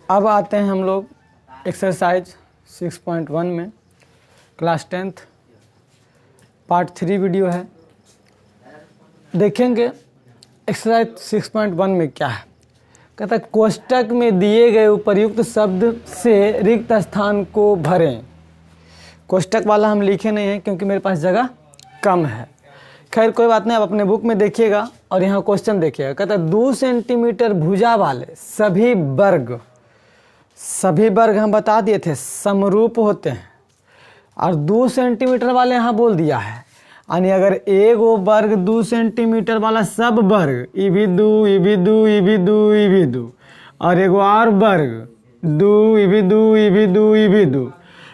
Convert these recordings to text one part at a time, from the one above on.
अब आते हैं हम लोग एक्सरसाइज 6.1 में, क्लास 10th पार्ट 3 वीडियो है। देखेंगे एक्सरसाइज 6.1 में क्या है। कहता है कोष्टक में दिए गए उपर्युक्त शब्द से रिक्त स्थान को भरें। कोष्टक वाला हम लिखे नहीं हैं क्योंकि मेरे पास जगह कम है। खैर कोई बात नहीं, आप अपने बुक में देखिएगा और यहाँ क्वेश्चन देखिएगा। कहता है 2 सेंटीमीटर भुजा वाले सभी वर्ग हम बता दिए थे समरूप होते हैं, और 2 सेंटीमीटर वाले यहाँ बोल दिया है। यानी अगर एगो वर्ग 2 सेंटीमीटर वाला सब वर्ग ई भी दू और एगो और वर्ग 2 ई भी दू,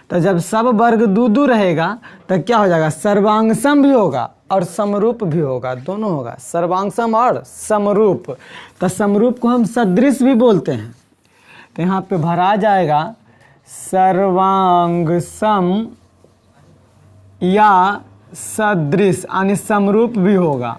तो जब सब वर्ग 2 रहेगा तो क्या हो जाएगा, सर्वांगसम भी होगा और समरूप भी होगा, दोनों होगा, सर्वांगसम और समरूप। तो समरूप को हम सदृश भी बोलते हैं। तो यहाँ पे भरा जाएगा सर्वांगसम या सदृश, यानी समरूप भी होगा।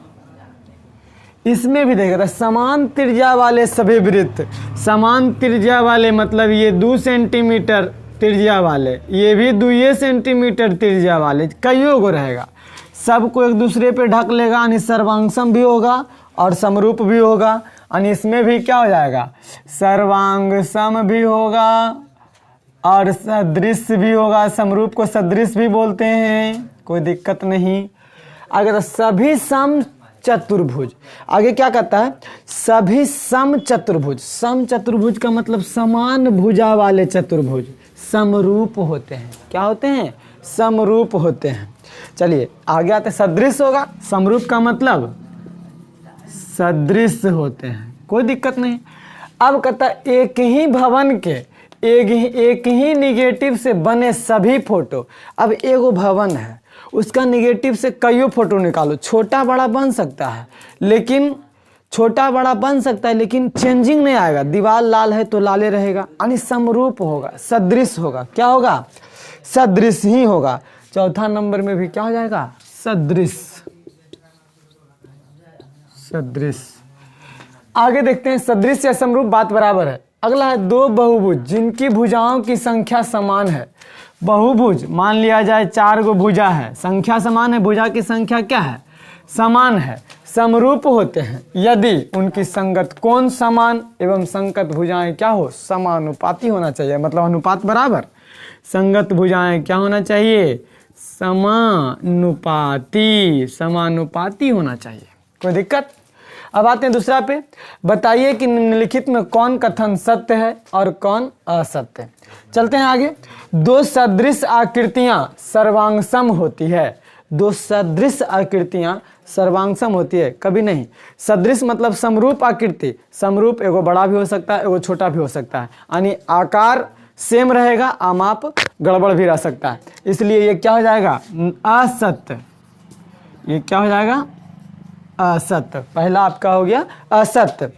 इसमें भी देखा था समान त्रिज्या वाले सभी वृत्त, समान त्रिज्या वाले मतलब ये 2 सेंटीमीटर त्रिज्या वाले, ये भी 2 सेंटीमीटर त्रिज्या वाले, कईयों को रहेगा, सबको एक दूसरे पे ढक लेगा, यानी सर्वांगसम भी होगा और समरूप भी होगा। यानी इसमें भी क्या हो जाएगा, सर्वांगसम भी होगा और सदृश भी होगा। समरूप को सदृश भी बोलते हैं, कोई दिक्कत नहीं। आगे तो सभी सम चतुर्भुज, आगे क्या कहता है, सभी सम चतुर्भुज। सम चतुर्भुज का मतलब समान भुजा वाले चतुर्भुज समरूप होते हैं। क्या होते हैं, समरूप होते हैं। चलिए आगे आते, सदृश होगा, समरूप का मतलब सदृश होते हैं, कोई दिक्कत नहीं। अब कहता है एक ही भवन के एक ही निगेटिव से बने सभी फोटो। अब एगो भवन है, उसका निगेटिव से कईयों फोटो निकालो, छोटा बड़ा बन सकता है लेकिन चेंजिंग नहीं आएगा। दीवार लाल है तो लाले रहेगा, यानी समरूप होगा, सदृश होगा। क्या होगा, सदृश ही होगा। चौथा नंबर में भी क्या हो जाएगा, सदृश। आगे देखते हैं सदृश या समरूप बात बराबर है। अगला है 2 बहुभुज जिनकी भुजाओं की संख्या समान है। बहुभुज मान लिया जाए 4 गो भुजा है, संख्या समान है, भुजा की संख्या क्या है, समान है, समरूप होते हैं यदि उनकी संगत कोण समान एवं संगत भुजाएं क्या हो, समानुपाती होना चाहिए। मतलब अनुपात बराबर, संगत भुजाएं क्या होना चाहिए, समानुपाती होना चाहिए। कोई दिक्कत। अब आते हैं दूसरा पे, बताइए कि निम्नलिखित में कौन कथन सत्य है और कौन असत्य है। चलते हैं आगे। 2 सदृश आकृतियां सर्वांगसम होती है। 2 सदृश आकृतियां सर्वांगसम होती है, कभी नहीं। सदृश मतलब समरूप आकृति, समरूप एगो बड़ा भी हो सकता है, एगो छोटा भी हो सकता है, यानी आकार सेम रहेगा, आमाप गड़बड़ भी रह सकता है। इसलिए ये क्या हो जाएगा, असत्य। ये क्या हो जाएगा, असत्य। पहला आपका हो गया असत्य।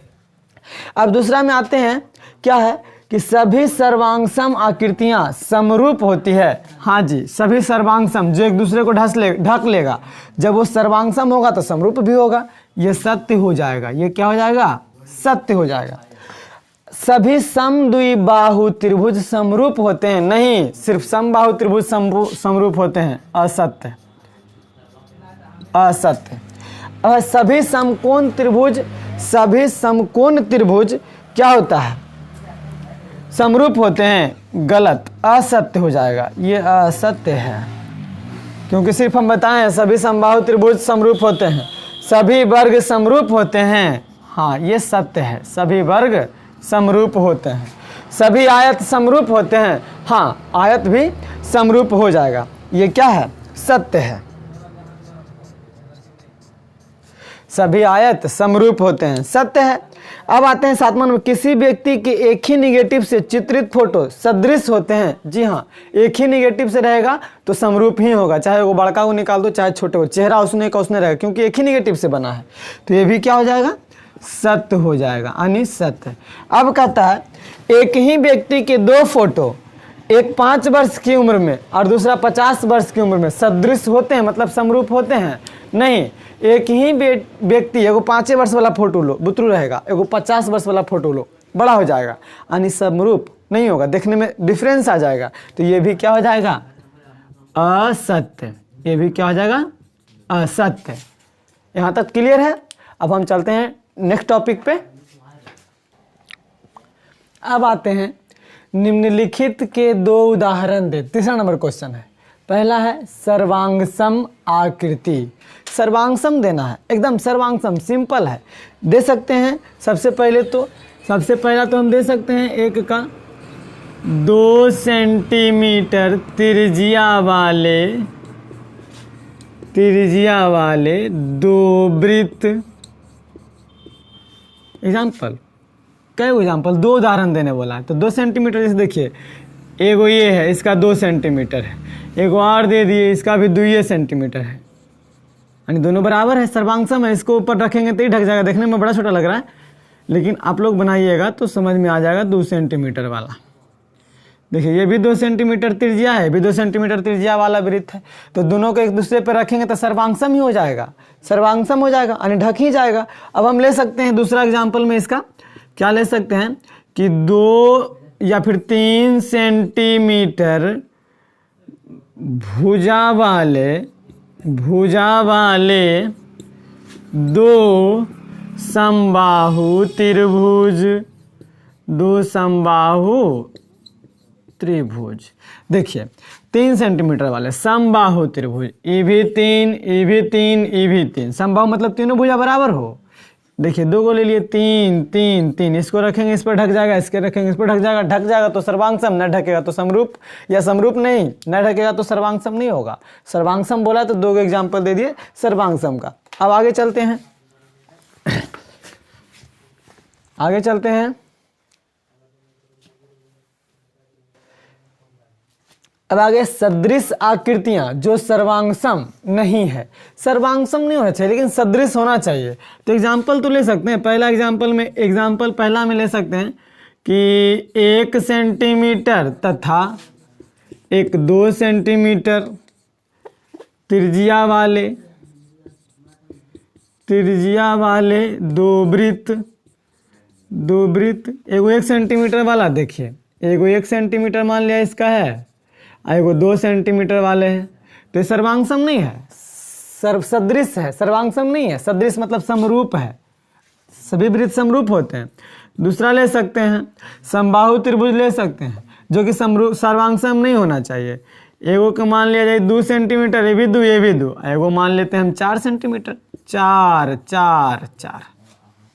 अब दूसरा में आते हैं, क्या है कि सभी सर्वांगसम आकृतियां समरूप होती है। हाँ जी, सभी सर्वांगसम जो एक दूसरे को ढक लेगा, जब वो सर्वांगसम होगा तो समरूप भी होगा। ये सत्य हो जाएगा। ये क्या हो जाएगा, सत्य हो जाएगा। सभी समद्विबाहु त्रिभुज समरूप होते हैं, नहीं, सिर्फ समबाहु त्रिभुज समरूप होते हैं, असत्य। सभी समकोण त्रिभुज क्या होता है, समरूप होते हैं, गलत, असत्य हो जाएगा। ये असत्य है क्योंकि सिर्फ हम बताएं सभी समबाहु त्रिभुज समरूप होते हैं, सभी वर्ग समरूप होते हैं। हाँ, ये सत्य है, सभी वर्ग समरूप होते हैं, सभी आयत समरूप होते हैं। हाँ, आयत भी समरूप हो जाएगा। ये क्या है, सत्य है, सभी आयत समरूप होते हैं, सत्य है। अब आते हैं 7वां नंबर, किसी व्यक्ति के एक ही निगेटिव से चित्रित फोटो सदृश होते हैं। जी हाँ, एक ही निगेटिव से रहेगा तो समरूप ही होगा, चाहे वो बड़का को निकाल दो चाहे छोटे को, चेहरा उसने का उसने रहेगा क्योंकि एक ही निगेटिव से बना है। तो ये भी क्या हो जाएगा, सत्य हो जाएगा, यानी सत्य। अब कहता है एक ही व्यक्ति के 2 फोटो, एक 5 वर्ष की उम्र में और दूसरा 50 वर्ष की उम्र में सदृश होते हैं, मतलब समरूप होते हैं। नहीं, एक ही व्यक्ति, एगो 5 वर्ष वाला फोटो लो, बुतरू रहेगा, एगो 50 वर्ष वाला फोटो लो, बड़ा हो जाएगा, यानी समरूप नहीं होगा, देखने में डिफरेंस आ जाएगा, तो ये भी क्या हो जाएगा, असत्य। ये भी क्या हो जाएगा, असत्य। यहाँ तक क्लियर है। अब हम चलते हैं नेक्स्ट टॉपिक पे। अब आते हैं निम्नलिखित के 2 उदाहरण दे। तीसरा नंबर क्वेश्चन है। पहला है सर्वांगसम आकृति। सर्वांगसम देना है, एकदम सर्वांगसम, सिंपल है, दे सकते हैं। सबसे पहला तो हम दे सकते हैं एक का 2 सेंटीमीटर त्रिज्या वाले 2 वृत्त। एग्जाम्पल, कई एग्जाम्पल, 2 उदाहरण देने बोला है, तो 2 सेंटीमीटर जैसे देखिए, एगो ये है, इसका 2 सेंटीमीटर है, एगो और दे दिए, इसका भी 2 सेंटीमीटर है, यानी दोनों बराबर है, सर्वांगसम है। इसको ऊपर रखेंगे तो ही ढक जाएगा, देखने में बड़ा छोटा लग रहा है, लेकिन आप लोग बनाइएगा तो समझ में आ जाएगा। 2 सेंटीमीटर वाला देखिए, ये भी 2 सेंटीमीटर त्रिज्या है, भी 2 सेंटीमीटर त्रिज्या वाला वृत्त है, तो दोनों को एक दूसरे पर रखेंगे तो सर्वांगसम ही हो जाएगा, सर्वांगसम हो जाएगा, यानी ढक ही जाएगा। अब हम ले सकते हैं दूसरा एग्जाम्पल में, इसका क्या ले सकते हैं कि 2 या फिर 3 सेंटीमीटर भुजा वाले 2 समबाहु त्रिभुज। 2 समबाहु त्रिभुज, देखिए 3 सेंटीमीटर वाले समबाहु त्रिभुज, ये भी 3, ये भी 3, ये भी 3। समबाहु मतलब तीनों भुजा बराबर हो। देखिए 2 को ले लिए, 3 3 3, इसको रखेंगे इस पर ढक जाएगा, इसके रखेंगे इस पर ढक जाएगा, ढक जाएगा तो सर्वांगसम, न ढकेगा तो समरूप, या समरूप नहीं, न ढकेगा तो सर्वांगसम नहीं होगा। सर्वांगसम बोला तो 2 एग्जाम्पल दे दिए सर्वांगसम का। अब आगे चलते हैं, आगे चलते हैं। अब आगे सदृश आकृतियां जो सर्वांगसम नहीं है, सर्वांगसम नहीं होना चाहिए लेकिन सदृश होना चाहिए। तो एग्जाम्पल तो ले सकते हैं। पहला पहला में ले सकते हैं कि 1 सेंटीमीटर तथा एक 2 सेंटीमीटर त्रिज्या वाले 2 वृत्त। एगो 1 सेंटीमीटर वाला, देखिए एगो 1 सेंटीमीटर मान लिया इसका है, एगो 2 सेंटीमीटर वाले हैं, तो ये सर्वांगसम नहीं है, सदृश है, सर्वांगसम नहीं है। सदृश मतलब समरूप है, सभी वृत्त समरूप होते हैं। दूसरा ले सकते हैं समबाहु त्रिभुज ले सकते हैं, जो कि सर्वांगसम नहीं होना चाहिए। एगो को मान लिया जाए 2 सेंटीमीटर, ये भी 2, ये भी 2। एगो मान लेते हैं हम 4 सेंटीमीटर, 4 4 4,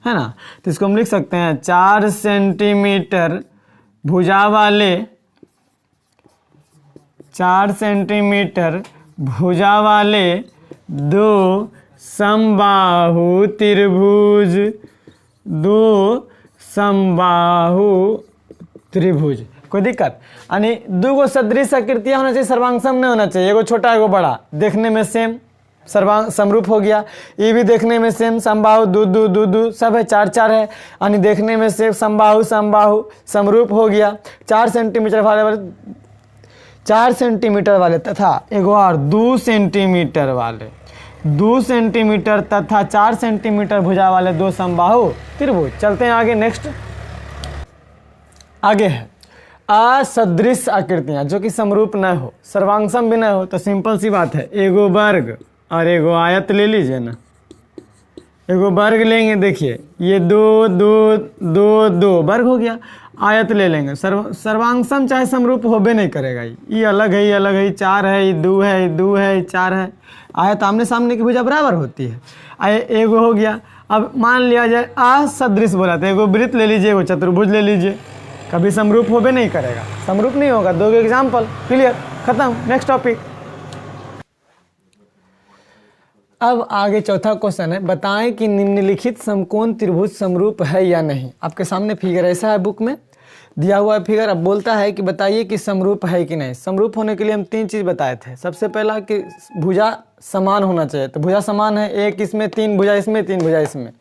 है ना। तो इसको हम लिख सकते हैं 4 सेंटीमीटर भुजा वाले 4 सेंटीमीटर भुजा वाले 2 समबाहु त्रिभुज। 2 समबाहु त्रिभुज, कोई दिक्कत? यानी 2 गो सदृश आकृतियां होना चाहिए, सर्वांगसम नहीं होना चाहिए। एगो छोटा एगो बड़ा, देखने में सेम, समरूप हो गया। ये भी देखने में सेम, समबाहु 2 2 2 2 सब है, 4 4 है, यानी देखने में सेम, समबाहु समरूप हो गया। 4 सेंटीमीटर वाले 4 सेंटीमीटर वाले तथा एगो और 2 सेंटीमीटर वाले 2 सेंटीमीटर तथा 4 सेंटीमीटर भुजा वाले 2 समबाहु त्रिभुज। चलते हैं आगे, नेक्स्ट आगे है असदृश आकृतियां जो कि समरूप न हो, सर्वांगसम भी न हो। तो सिंपल सी बात है, एगो वर्ग और एगो आयत ले लीजिए ना। एगो वर्ग लेंगे, देखिए ये 2 2 2 2 वर्ग हो गया। आयत ले लेंगे, सर्वांगसम चाहे समरूप होबे नहीं करेगा। ये अलग है, ये अलग है, 4 है, ये 2 है, ये 2 है, ये 4 है। आयत आमने सामने की भुजा बराबर होती है। एगो हो गया। अब मान लिया जाए असदृश बोला था, एगो वृत्त ले लीजिए, एगो चतुर्भुज ले लीजिए, कभी समरूप होबे नहीं करेगा, समरूप नहीं होगा। 2 एग्जाम्पल, क्लियर, खत्म, नेक्स्ट टॉपिक। अब आगे चौथा क्वेश्चन है, बताएं कि निम्नलिखित समकोण त्रिभुज समरूप है या नहीं। आपके सामने फिगर ऐसा है, बुक में दिया हुआ है फिगर। अब बोलता है कि बताइए कि समरूप है कि नहीं। समरूप होने के लिए हम 3 चीज़ बताए थे। सबसे पहला कि भुजा समान होना चाहिए, तो भुजा समान है, एक इसमें 3 भुजा इसमें, 3 भुजा इसमें।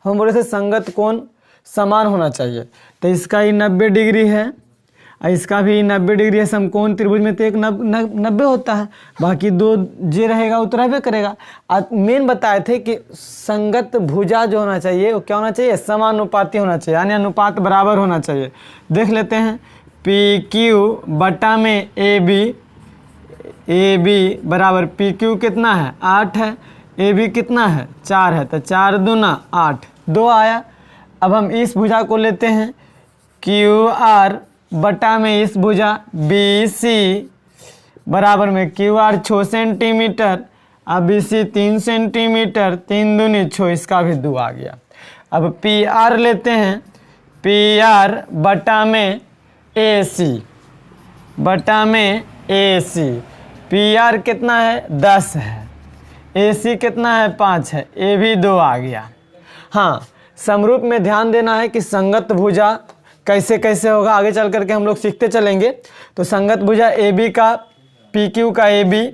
हम बोले थे संगत कोण समान होना चाहिए, तो इसका ये 90 डिग्री है और इसका भी 90 डिग्री है। समकोण त्रिभुज में तो एक 90 होता है, बाकी 2 जे रहेगा वो तो रहबे करेगा। मेन बताए थे कि संगत भुजा जो होना चाहिए वो क्या होना चाहिए, समानुपाती होना चाहिए, यानी अनुपात बराबर होना चाहिए। देख लेते हैं, पी क्यू बटा में ए बी बराबर पी क्यू कितना है 8 है, ए बी कितना है 4 है, तो 4 दूना 8, 2 आया। अब हम इस भुजा को लेते हैं क्यू आर बटा में इस भुजा बी सी बराबर में क्यू आर 6 सेंटीमीटर, अब बी सी 3 सेंटीमीटर, 3 दूनी 6, इसका भी 2 आ गया। अब पी आर लेते हैं, पी आर बटा में ए सी बटा में ए सी, पी आर कितना है 10 है, ए सी कितना है 5 है, ए भी 2 आ गया। हाँ, समरूप में ध्यान देना है कि संगत भुजा कैसे कैसे होगा, आगे चल करके हम लोग सीखते चलेंगे। तो संगत भुजा ए बी का पी क्यू का ए बी,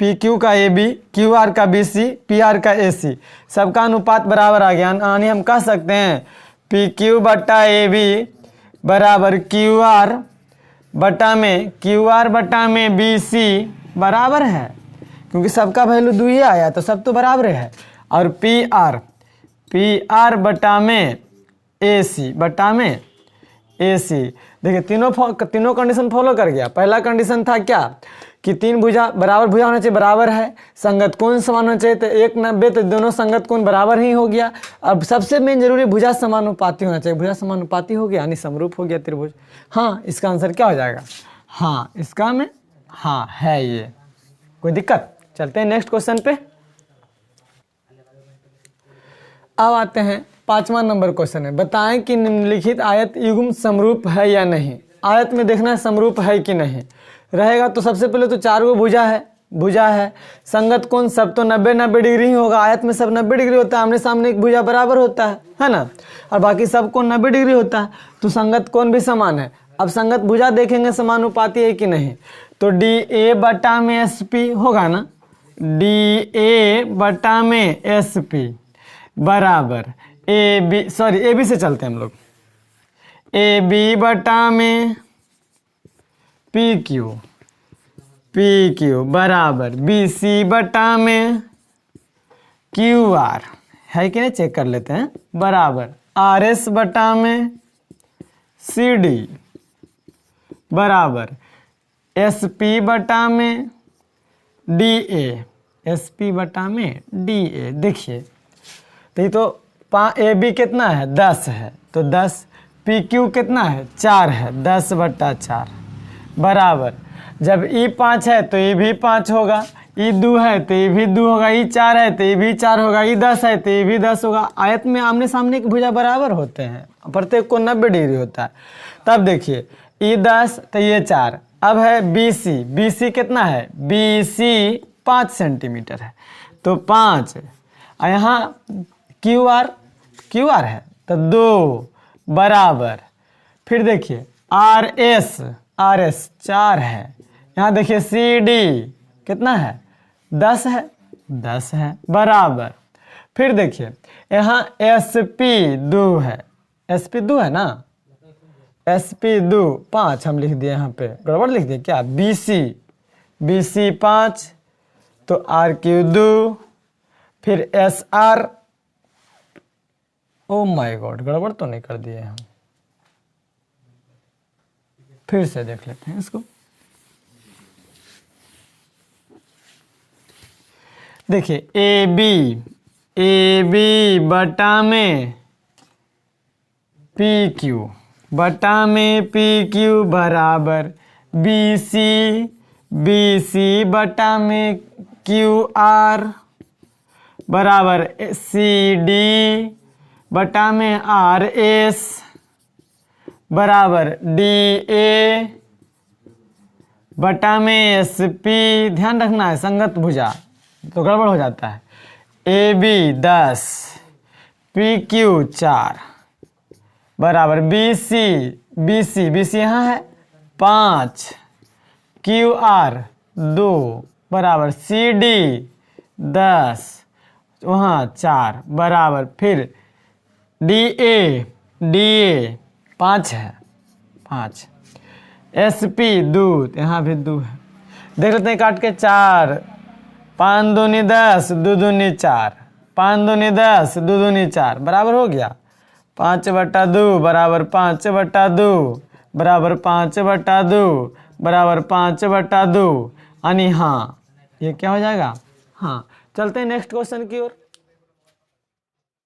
पी क्यू का ए बी, क्यू आर का बी सी, पी आर का ए सी, सबका अनुपात बराबर आ गया। यानी हम कह सकते हैं पी क्यू बटा ए बी बराबर क्यू आर बटा में बी सी बराबर है, क्योंकि सबका वैल्यू 2 ही आया तो सब तो बराबर है। और पी आर बटा में ए सी देखिए तीनों कंडीशन फॉलो कर गया। पहला कंडीशन था क्या कि 3 भुजा बराबर भुजा होना चाहिए, बराबर है, संगत कोण समान होना चाहिए, तो 190 तो दोनों संगत कोण बराबर ही हो गया। अब सबसे मेन जरूरी भुजा समानुपाती होना चाहिए, भुजा समानुपाती हो गया यानी समरूप हो गया त्रिभुज। हाँ, इसका आंसर क्या हो जाएगा, हाँ इसका में हाँ है ये, कोई दिक्कत। चलते हैं नेक्स्ट क्वेश्चन पे। अब आते हैं 5वां नंबर क्वेश्चन है, बताएं कि निम्नलिखित आयत युग्म समरूप है या नहीं। आयत में देखना है समरूप है कि नहीं, रहेगा तो सबसे पहले तो 4 गो भुजा है, संगत कोण सब तो 90 डिग्री ही होगा, आयत में सब 90 डिग्री होता है, आमने सामने एक भुजा बराबर होता है ना, और बाकी सब कोण 90 डिग्री होता है, तो संगत कोण भी समान है। अब संगत भुजा देखेंगे समानुपाती है कि नहीं, तो डी ए बटा में एस पी होगा ना, डी ए बटा में एस पी बराबर ए बी से चलते हैं हम लोग, ए बी बटा में पी क्यू बराबर बी सी बटा में क्यू आर है कि नहीं, चेक कर लेते हैं, बराबर आर एस बटा में सी डी बराबर एस पी बटा में डी ए, एस पी बटा में डी ए। देखिए तो ए बी कितना है 10 है, तो 10, पी क्यू कितना है 4 है, 10 बटा 4 बराबर, जब ई 5 है तो ये भी 5 होगा, ई 2 है तो ये भी 2 होगा, ई 4 है तो ये भी 4 होगा, ई 10 है तो ये भी 10 होगा। आयत में आमने सामने की भुजा बराबर होते हैं, प्रत्येक को 90 डिग्री होता है। तब देखिए ई 10 तो ये 4, अब है बी सी कितना है, बी सी 5 सेंटीमीटर है तो 5, यहाँ क्यू आर है तो 2 बराबर, फिर देखिए आर एस 4 है, यहाँ देखिए सी डी कितना है 10 है बराबर, फिर देखिए यहाँ एस पी 2 है, एस पी 2 है ना, एस पी 2 5 हम लिख दिए, यहाँ पे गड़बड़ लिख दिए क्या, बी सी 5 तो आर क्यू 2, फिर S R, oh my God गड़बड़ तो नहीं कर दिए हम, फिर से देख लेते हैं इसको। देखिए ए बी बटा में पी क्यू बराबर बी सी बटा में क्यू आर बराबर सी डी बटा में आर एस बराबर डी ए बटा में एस पी। ध्यान रखना है संगत भुजा तो गड़बड़ हो जाता है। ए बी 10 पी क्यू 4 बराबर बी सी यहाँ है 5 क्यू आर 2 बराबर सी डी 10 वहाँ 4 बराबर, फिर डी ए 5 है 5, SP दूध, यहाँ भी दू है। देख लेते हैं काट के 4, 5 दूनी 10, 2 दूनी 4, 5 दूनी 10, 2 दूनी 4 बराबर हो गया 5/2 बराबर 5/2 बराबर 5/2 बराबर 5/2 यानी हाँ ये क्या हो जाएगा हाँ। चलते हैं नेक्स्ट क्वेश्चन की ओर।